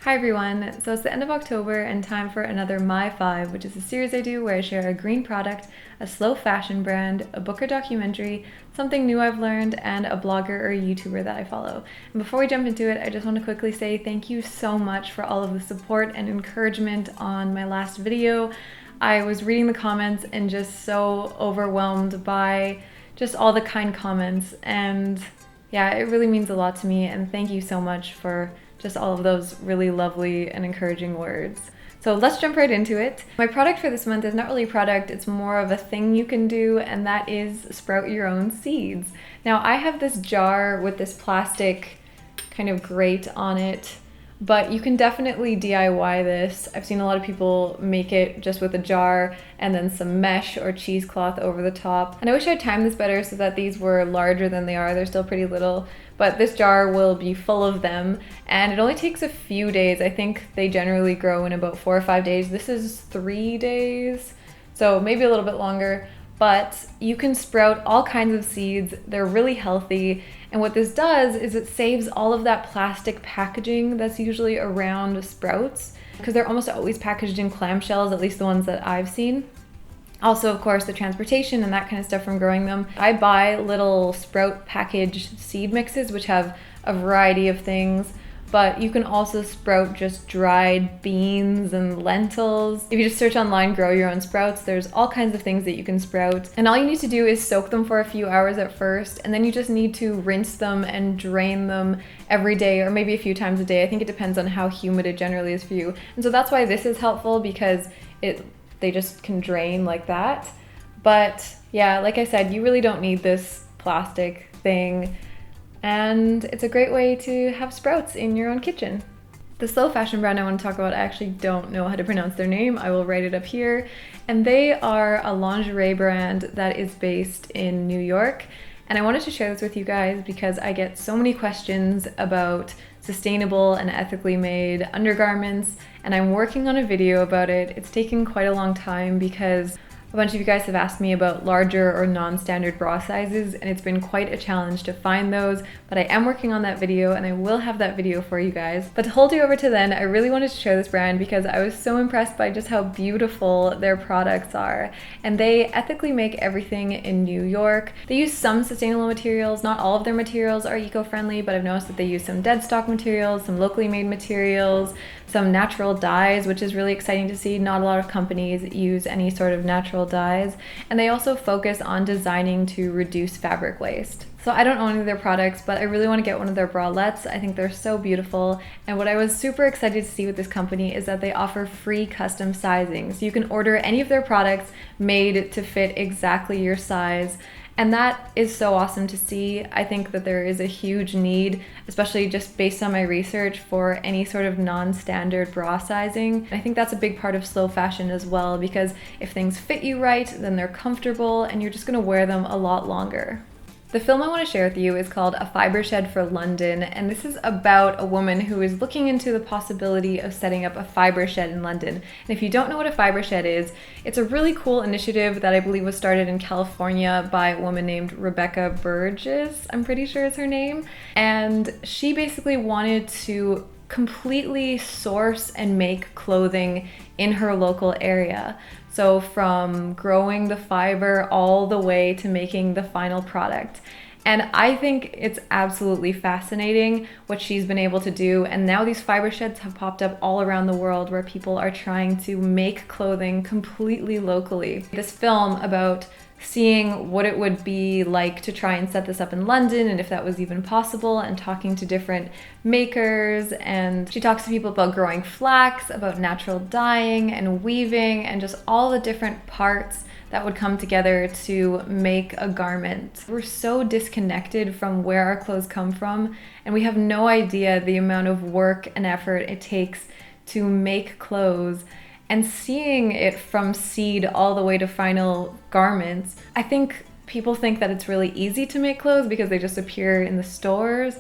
Hi everyone! So it's the end of October and time for another My 5, which is a series I do where I share a green product, a slow fashion brand, a book or documentary, something new I've learned, and a blogger or a YouTuber that I follow. And before we jump into it, I just want to quickly say thank you so much for all of the support and encouragement on my last video. I was reading the comments and just so overwhelmed by just all the kind comments, and yeah, it really means a lot to me, and thank you so much for just all of those really lovely and encouraging words. So let's jump right into it. My product for this month is not really a product, it's more of a thing you can do, and that is sprout your own seeds. Now I have this jar with this plastic kind of grate on it, but you can definitely DIY this. I've seen a lot of people make it just with a jar and then some mesh or cheesecloth over the top. And I wish I'd timed this better so that these were larger than they are. They're still pretty little, but this jar will be full of them, and it only takes a few days. I think they generally grow in about 4 or 5 days. This is 3 days, so maybe a little bit longer. But you can sprout all kinds of seeds. They're really healthy. And what this does is it saves all of that plastic packaging that's usually around sprouts, because they're almost always packaged in clamshells, at least the ones that I've seen. Also, of course, the transportation and that kind of stuff from growing them. I buy little sprout packaged seed mixes, which have a variety of things. But you can also sprout just dried beans and lentils. If you just search online, grow your own sprouts, there's all kinds of things that you can sprout. And all you need to do is soak them for a few hours at first, and then you just need to rinse them and drain them every day, or maybe a few times a day. I think it depends on how humid it generally is for you. And so that's why this is helpful, because they just can drain like that. But yeah, like I said, you really don't need this plastic thing. And it's a great way to have sprouts in your own kitchen. The slow fashion brand I want to talk about, I actually don't know how to pronounce their name. I will write it up here. And they are a lingerie brand that is based in New York. And I wanted to share this with you guys because I get so many questions about sustainable and ethically made undergarments, and I'm working on a video about it. It's taken quite a long time because a bunch of you guys have asked me about larger or non-standard bra sizes, and it's been quite a challenge to find those, but I am working on that video and I will have that video for you guys. But to hold you over to then, I really wanted to share this brand because I was so impressed by just how beautiful their products are. And they ethically make everything in New York. They use some sustainable materials. Not all of their materials are eco-friendly, but I've noticed that they use some dead stock materials, some locally made materials, some natural dyes, which is really exciting to see. Not a lot of companies use any sort of natural dyes. And they also focus on designing to reduce fabric waste. So I don't own any of their products, but I really want to get one of their bralettes. I think they're so beautiful. And what I was super excited to see with this company is that they offer free custom sizing. So you can order any of their products made to fit exactly your size. And that is so awesome to see. I think that there is a huge need, especially just based on my research, for any sort of non-standard bra sizing. I think that's a big part of slow fashion as well, because if things fit you right, then they're comfortable and you're just gonna wear them a lot longer. The film I want to share with you is called A Fiber Shed for London, and this is about a woman who is looking into the possibility of setting up a fiber shed in London. And if you don't know what a fiber shed is, it's a really cool initiative that I believe was started in California by a woman named Rebecca Burgess, I'm pretty sure is her name. And she basically wanted to completely source and make clothing in her local area. So from growing the fiber all the way to making the final product. And I think it's absolutely fascinating what she's been able to do. And now these fiber sheds have popped up all around the world where people are trying to make clothing completely locally. This film about seeing what it would be like to try and set this up in London and if that was even possible, and talking to different makers. And she talks to people about growing flax, about natural dyeing and weaving, and just all the different parts that would come together to make a garment. We're so disconnected from where our clothes come from, and we have no idea the amount of work and effort it takes to make clothes. And seeing it from seed all the way to final garments, I think people think that it's really easy to make clothes because they just appear in the stores,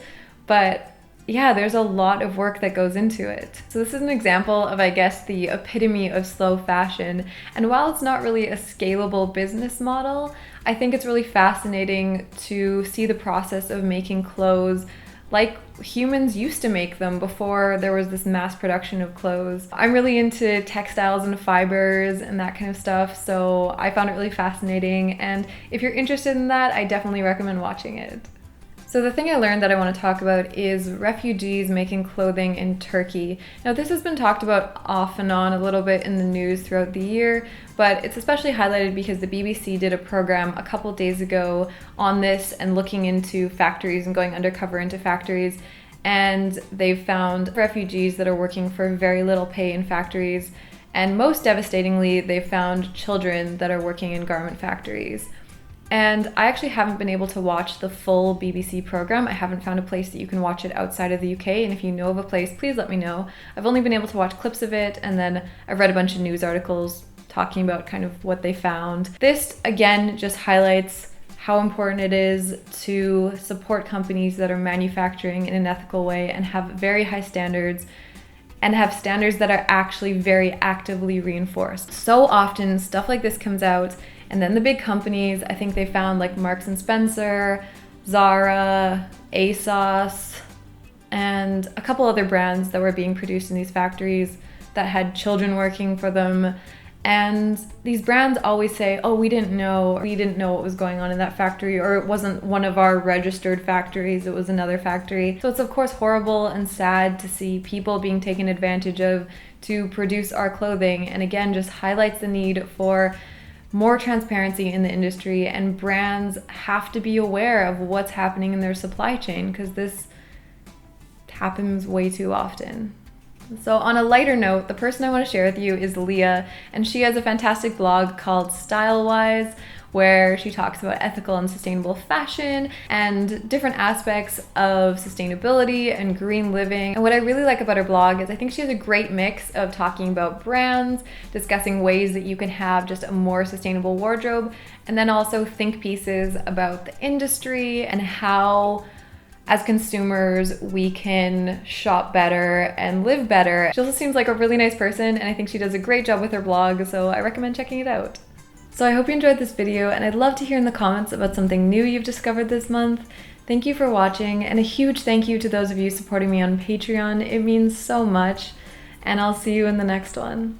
but yeah, there's a lot of work that goes into it. So this is an example of, I guess, the epitome of slow fashion. And while it's not really a scalable business model, I think it's really fascinating to see the process of making clothes like humans used to make them before there was this mass production of clothes. I'm really into textiles and fibers and that kind of stuff, so I found it really fascinating, and if you're interested in that, I definitely recommend watching it. So the thing I learned that I want to talk about is refugees making clothing in Turkey. Now this has been talked about off and on a little bit in the news throughout the year, but it's especially highlighted because the BBC did a program a couple days ago on this and looking into factories and going undercover into factories, and they've found refugees that are working for very little pay in factories, and most devastatingly, they've found children that are working in garment factories. And I actually haven't been able to watch the full BBC program. I haven't found a place that you can watch it outside of the UK, and if you know of a place, please let me know. I've only been able to watch clips of it, and then I've read a bunch of news articles talking about kind of what they found. This, again, just highlights how important it is to support companies that are manufacturing in an ethical way and have very high standards, and have standards that are actually very actively reinforced. So often stuff like this comes out, and then the big companies, I think they found like Marks and Spencer, Zara, ASOS, and a couple other brands that were being produced in these factories that had children working for them. And these brands always say, oh, we didn't know what was going on in that factory, or it wasn't one of our registered factories, it was another factory. So it's of course horrible and sad to see people being taken advantage of to produce our clothing, and again just highlights the need for more transparency in the industry, and brands have to be aware of what's happening in their supply chain because this happens way too often. So on a lighter note, the person I want to share with you is Leah, and she has a fantastic blog called Stylewise, where she talks about ethical and sustainable fashion and different aspects of sustainability and green living. And what I really like about her blog is I think she has a great mix of talking about brands, discussing ways that you can have just a more sustainable wardrobe, and then also think pieces about the industry and how as consumers, we can shop better and live better. She also seems like a really nice person, and I think she does a great job with her blog, so I recommend checking it out. So I hope you enjoyed this video, and I'd love to hear in the comments about something new you've discovered this month. Thank you for watching, and a huge thank you to those of you supporting me on Patreon. It means so much, and I'll see you in the next one.